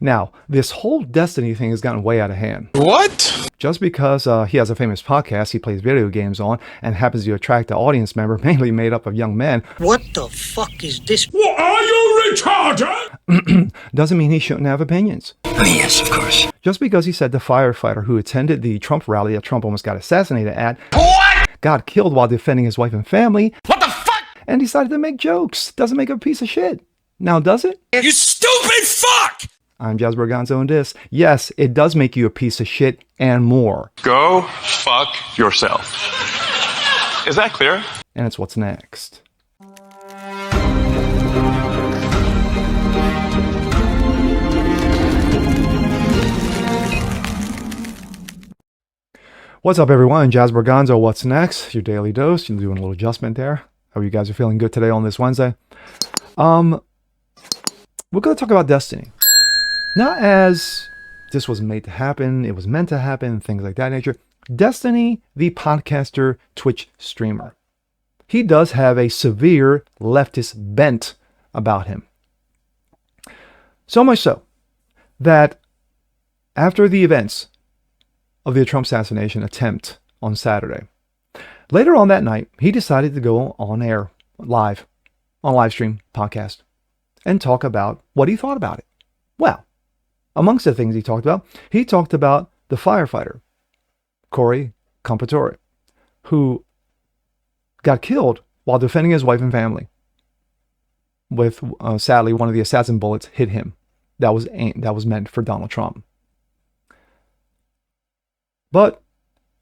Now, this whole Destiny thing has gotten way out of hand. What? Just because he has a famous podcast he plays video games on and happens to attract an audience member mainly made up of young men. What the fuck is this? What, are you retarded? Doesn't mean he shouldn't have opinions. Oh, yes, of course. Just because he said the firefighter who attended the Trump rally that Trump almost got assassinated at got killed while defending his wife and family. What the fuck? And decided to make jokes. Doesn't make him a piece of shit. Now, does it? You stupid fuck! I'm Jasper Gonzo and this. Yes, it does make you a piece of shit and more. Go fuck yourself. Is that clear? And it's what's next. What's up, everyone? Jasper Gonzo, what's next? Your daily dose. You're doing a little adjustment there. Hope you guys are feeling good today on this Wednesday. We're going to talk about Destiny. Not as this was made to happen, it was meant to happen, things like that nature. Destiny, the podcaster, Twitch streamer. He does have a severe leftist bent about him. So much so that after the events of the Trump assassination attempt on Saturday, later on that night, he decided to go on air, live stream podcast, and talk about what he thought about it. Well, amongst the things he talked about the firefighter, Corey Compatore, who got killed while defending his wife and family. With, sadly, one of the assassin bullets hit him. That was meant for Donald Trump. But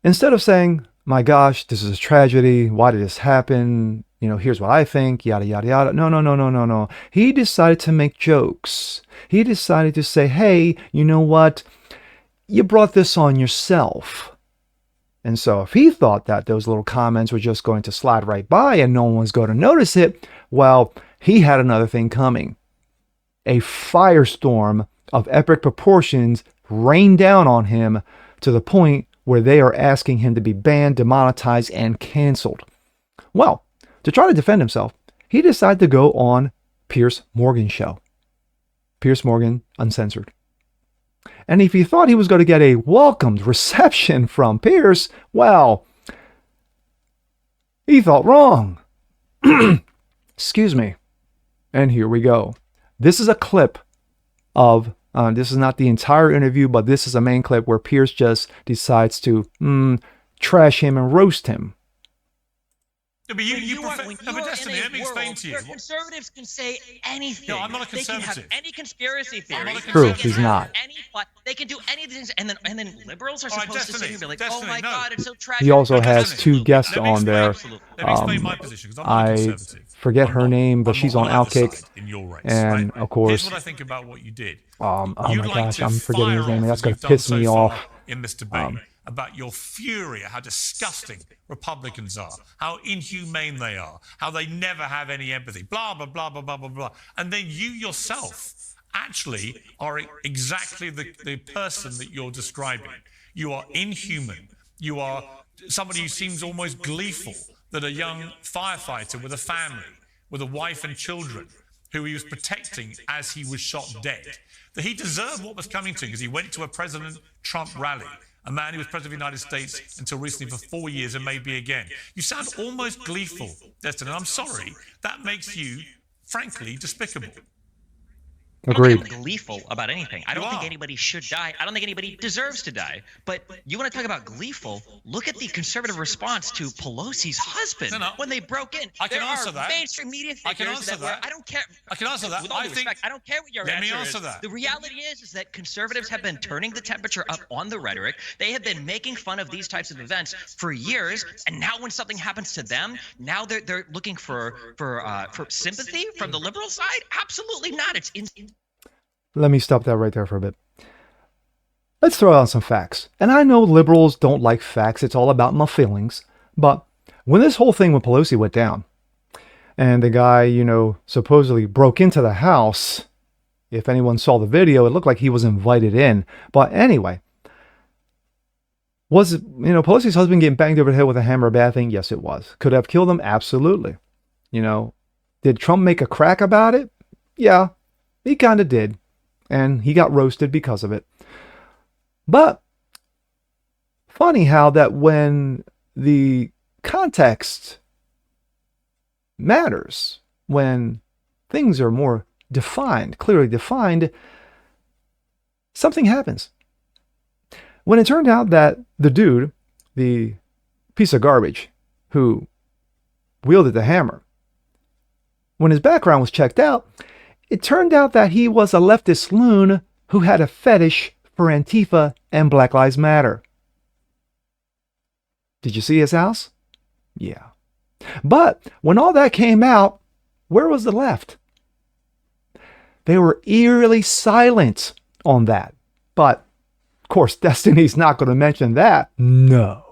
instead of saying, my gosh, this is a tragedy, why did this happen? You know, here's what I think, yada, yada, yada. No. He decided to make jokes. He decided to say, hey, you know what? You brought this on yourself. And so if he thought that those little comments were just going to slide right by and no one was going to notice it, well, he had another thing coming. A firestorm of epic proportions rained down on him to the point where they are asking him to be banned, demonetized, and canceled. Well, to try to defend himself, he decided to go on Piers Morgan's show. Piers Morgan Uncensored. And if he thought he was going to get a welcomed reception from Piers, well, he thought wrong. Excuse me. And here we go. This is a clip of, this is not the entire interview, but this is a main clip where Piers just decides to trash him and roast him. No, but Destiny, let me explain to you. Where conservatives can say anything. No, I'm not a conservative. They can have any conspiracy theory. True, he's not. They can do anything, and then liberals are supposed to sit here and be like, Destiny, "Oh my no. God, it's so tragic." He also has Destiny, two guests let me on explain- there. absolutely. Let me explain my position, 'cause I'm not a I conservative. forget I'm her not- name, but I'm she's not on either Outkick. side in your race, And, right? of course, Here's what I think about what you did. oh You'd my like gosh, to I'm forgetting his fire name. off, That's as going you've to done piss so me far off. in this debate about your fury at how disgusting Republicans are, how inhumane they are, how they never have any empathy, blah, blah, blah, blah, blah, blah, blah. And then you yourself actually are exactly the person that you're describing. You are inhuman. You are somebody who seems almost gleeful that a young firefighter with a family, with a wife and children, who he was protecting as he was shot dead, that he deserved what was coming to him because he went to a President Trump rally, a man who was president of the United States until recently for 4 years and maybe again. You sound almost gleeful, Destin, and I'm sorry, that makes you, frankly, despicable. Agreed. I don't think I'm gleeful about anything. I don't think anybody should die. I don't think anybody deserves to die. But you want to talk about gleeful? Look at the conservative response to Pelosi's husband when they broke in. I can answer that. Mainstream media figures I can answer that. I don't care. I can answer that. With all due respect, I don't care what your Let me answer answer is. that. The reality is that conservatives have been turning the temperature up on the rhetoric. They have been making fun of these types of events for years, and now when something happens to them, now they're looking for sympathy from the liberal side. Absolutely not. It's Let me stop that right there for a bit. Let's throw out some facts. And I know liberals don't like facts. It's all about my feelings. But when this whole thing with Pelosi went down, and the guy, supposedly broke into the house, if anyone saw the video, it looked like he was invited in. But anyway, was, Pelosi's husband getting banged over the head with a hammer a bad thing? Yes, it was. Could have killed him? Absolutely. Did Trump make a crack about it? Yeah, he kind of did. and he got roasted because of it. But funny how that when the context matters, when things are more defined, clearly defined, something happens. When it turned out that the dude, the piece of garbage who wielded the hammer, when his background was checked out, it turned out that he was a leftist loon who had a fetish for Antifa and Black Lives Matter. Did you see his house? Yeah. But when all that came out, where was the left? They were eerily silent on that. But, of course, Destiny's not going to mention that. No.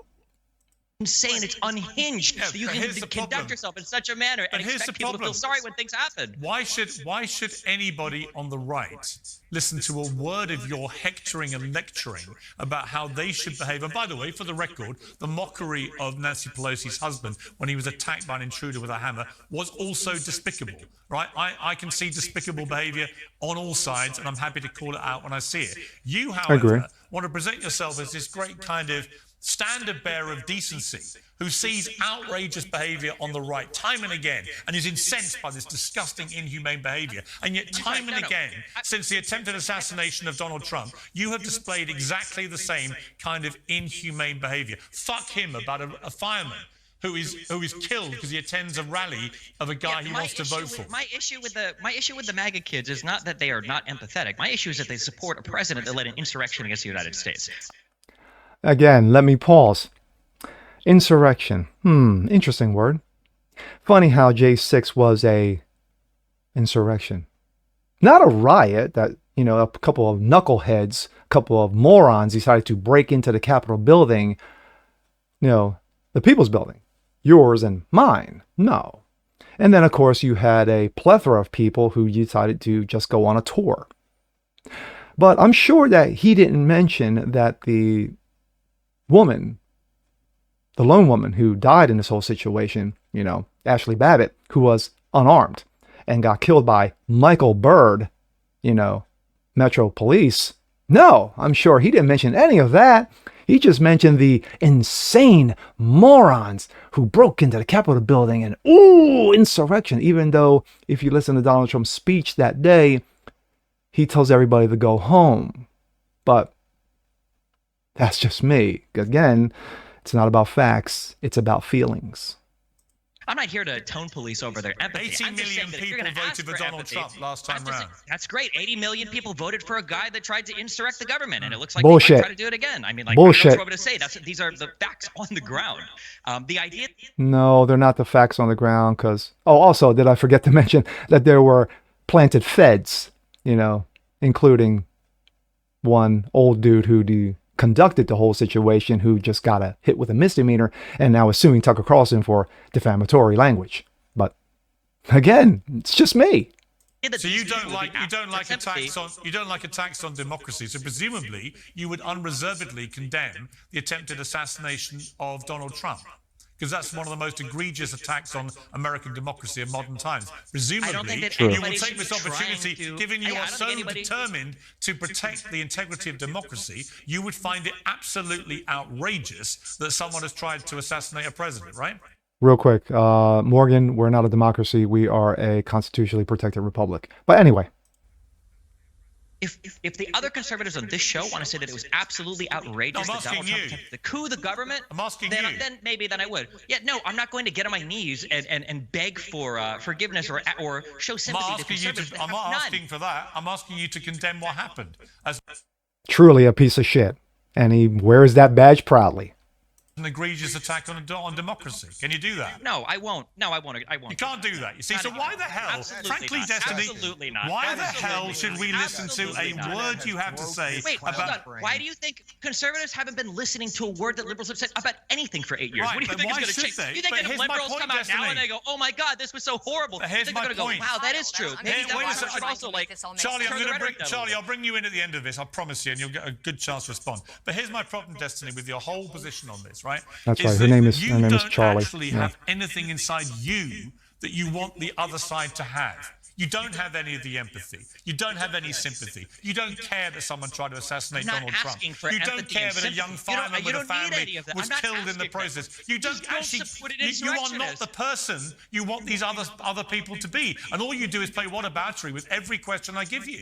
Insane. It's unhinged. Yeah, You but can here's the conduct problem. yourself in such a manner and Here's expect the people to feel problem. sorry when things happen. Why should anybody on the right listen to a word of your hectoring and lecturing about how they should behave? And by the way, for the record, the mockery of Nancy Pelosi's husband when he was attacked by an intruder with a hammer was also despicable, right? I can see despicable behavior on all sides, and I'm happy to call it out when I see it. You, however, want to present yourself as this great kind of standard bearer of decency who sees outrageous behavior on the right time and again and is incensed by this disgusting, inhumane behavior. And yet time and again, since the attempted assassination of Donald Trump, you have displayed exactly the same kind of inhumane behavior. Fuck him about a fireman who is killed because he attends a rally of a guy he wants to vote for. My issue with the MAGA kids is not that they are not empathetic. My issue is that they support a president that led an insurrection against the United States. Again, let me pause. Insurrection. Interesting word. Funny how J6 was a insurrection. Not a riot that, a couple of knuckleheads, a couple of morons decided to break into the Capitol building, the People's Building. Yours and mine. No. And then, of course, you had a plethora of people who decided to just go on a tour. But I'm sure that he didn't mention that the woman, the lone woman who died in this whole situation, Ashley Babbitt, who was unarmed and got killed by Michael Byrd, Metro Police. No, I'm sure he didn't mention any of that. He just mentioned the insane morons who broke into the Capitol building and, insurrection. Even though if you listen to Donald Trump's speech that day, he tells everybody to go home. But that's just me. Again, it's not about facts. It's about feelings. I'm not here to tone police over their empathy. 80 I'm just saying million that if you're people gonna ask voted for Donald empathy, Trump last time round. That's great. 80 million people voted for a guy that tried to insurrect the government, and it looks like Bullshit. they might try to do it again. I mean, Bullshit. I don't know what to say. These are the facts on the ground. The idea. No, they're not the facts on the ground because... Oh, also, did I forget to mention that there were planted feds, including one old dude who conducted the whole situation, who just got hit with a misdemeanor and now is suing Tucker Carlson for defamatory language. But again, it's just me. So you don't like attacks on democracy. So presumably you would unreservedly condemn the attempted assassination of Donald Trump, because that's one of the most egregious attacks on American democracy in modern times. Presumably, you will take this opportunity, given you are so determined to protect the integrity of democracy, you would find it absolutely outrageous that someone has tried to assassinate a president, right? Real quick, Morgan, we're not a democracy. We are a constitutionally protected republic. But anyway. If the other conservatives on this show want to say that it was absolutely outrageous that Donald Trump attempted to coup the government, then maybe I would. Yeah, no, I'm not going to get on my knees and beg for forgiveness or show sympathy to conservatives. I'm not asking for that. I'm asking you to condemn what happened. Truly a piece of shit. And he wears that badge proudly. An egregious attack on democracy. Can you do that? No, I won't. No, I won't. You can't do that. You see, so why the hell, frankly, Destiny, absolutely not. Why the hell should we listen to a word you have to say about... Why do you think conservatives haven't been listening to a word that liberals have said about anything for 8 years? Right, what do you think is going to change? You think that if liberals come out now and they go, "Oh my God, this was so horrible," you think they're going to go, "Wow, that is true"? Maybe that should also Charlie, I'll bring you in at the end of this. I promise you, and you'll get a good chance to respond. But here's my problem, Destiny, with your whole position on this, right? That's right. Her name is Charlie. You don't actually have anything inside you that you want the other side to have. You don't have any of the empathy. You don't have any sympathy. You don't care that someone tried to assassinate I'm not Donald Trump. asking for You don't empathy care and that a young sympathy. You don't- fireman you with a don't need family any of that. was I'm not killed in the asking for that. process. You don't Just don't actually. support an You are not insurrectionist. the person you want these other people to be, and all you do is play whataboutery with every question I give you.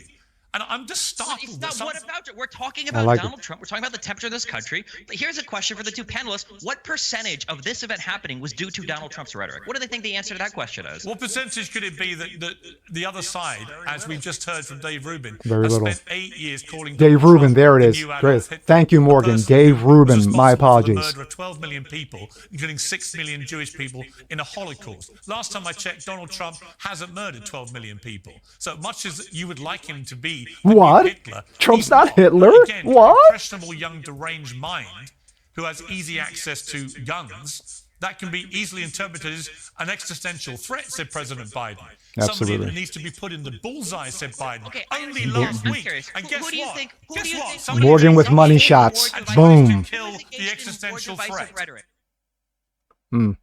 And I'm just startled. It's that not some- what about it. We're talking I about like Donald Trump. We're talking about the temperature of this country. But here's a question for the two panelists. What percentage of this event happening was due to Donald Trump's rhetoric? What do they think the answer to that question is? What percentage could it be that the other side, as we've just heard from Dave Rubin, Very has little. spent 8 years calling Dave Donald Rubin, Trump there it the is. new Adolf Great. Hitler, Thank you, a Morgan. person Dave who was Rubin, my responsible for the apologies. murder of 12 million people, including 6 million Jewish people in a Holocaust. Last time I checked, Donald Trump hasn't murdered 12 million people. So much as you would like him to be the new What? Hitler, Trump's he's not Hitler? Again, What? A questionable young deranged mind who has easy access to guns, that can be easily interpreted as an existential threat, said President Biden. Absolutely. Somebody that needs to be put in the bullseye, said Biden. Okay, Only I'm last curious. week. And Who guess do you what? think- who Guess do you what? think- Somebody Morgan takes with up money more shots. and Boom. tries to kill Who is the engaged in more existential divisive threat. rhetoric? And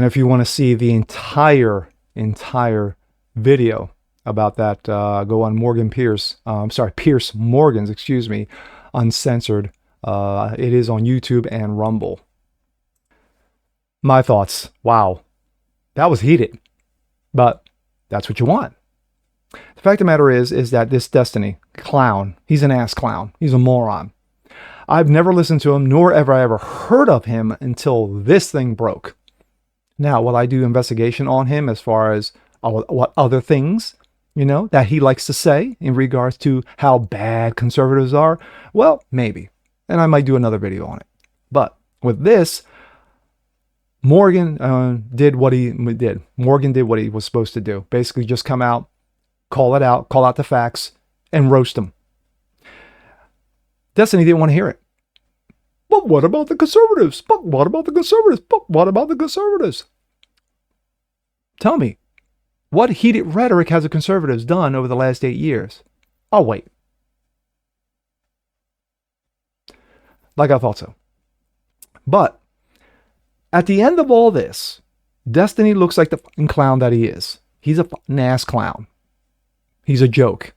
if you want to see the entire video about that, go on Pierce Morgan's, Uncensored. It is on YouTube and Rumble. My thoughts. Wow. That was heated. But that's what you want. The fact of the matter is that this Destiny clown, he's an ass clown. He's a moron. I've never listened to him, nor ever I ever heard of him until this thing broke. Now, will I do investigation on him as far as what other things, that he likes to say in regards to how bad conservatives are? Well, maybe. And I might do another video on it. But with this, Morgan did what he did. Morgan did what he was supposed to do. Basically just come out, call out the facts, and roast them. Destiny didn't want to hear it. But what about the conservatives? But what about the conservatives? But what about the conservatives? Tell me, what heated rhetoric has the conservatives done over the last 8 years? I'll wait. Like I thought so. But at the end of all this, Destiny looks like the fucking clown that he is. He's a fucking ass clown. He's a joke.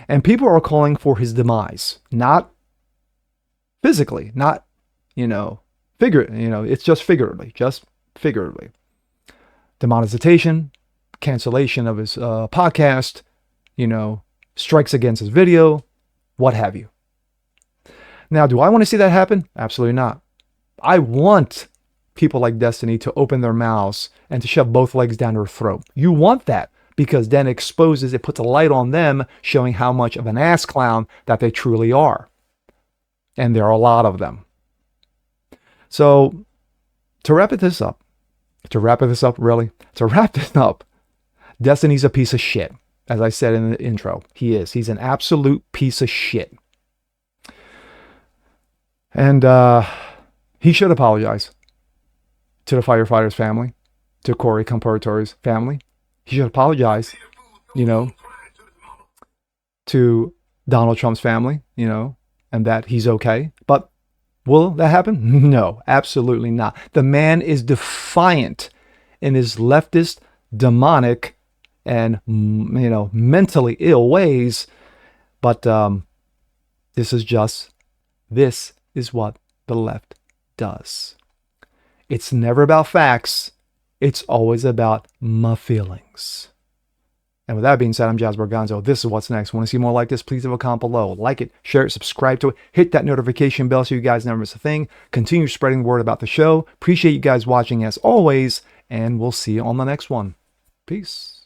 And people are calling for his demise. Not physically, not, it's just figuratively. Demonetization, cancellation of his podcast, strikes against his video, what have you. Now, do I want to see that happen? Absolutely not. I want people like Destiny to open their mouths and to shove both legs down their throat. You want that because then it puts a light on them, showing how much of an ass clown that they truly are. And there are a lot of them. So, to wrap this up, Destiny's a piece of shit. As I said in the intro, he is. He's an absolute piece of shit. And he should apologize to the firefighters' family, to Corey Comperatore's family. He should apologize, to Donald Trump's family, and that he's okay. But will that happen? No, absolutely not. The man is defiant in his leftist, demonic, and, mentally ill ways. But this is what the left does. It's never about facts. It's always about my feelings. And with that being said, I'm Jazz Borganzo. This is What's Next. Want to see more like this? Please leave a comment below. Like it, share it, subscribe to it. Hit that notification bell so you guys never miss a thing. Continue spreading the word about the show. Appreciate you guys watching as always. And we'll see you on the next one. Peace.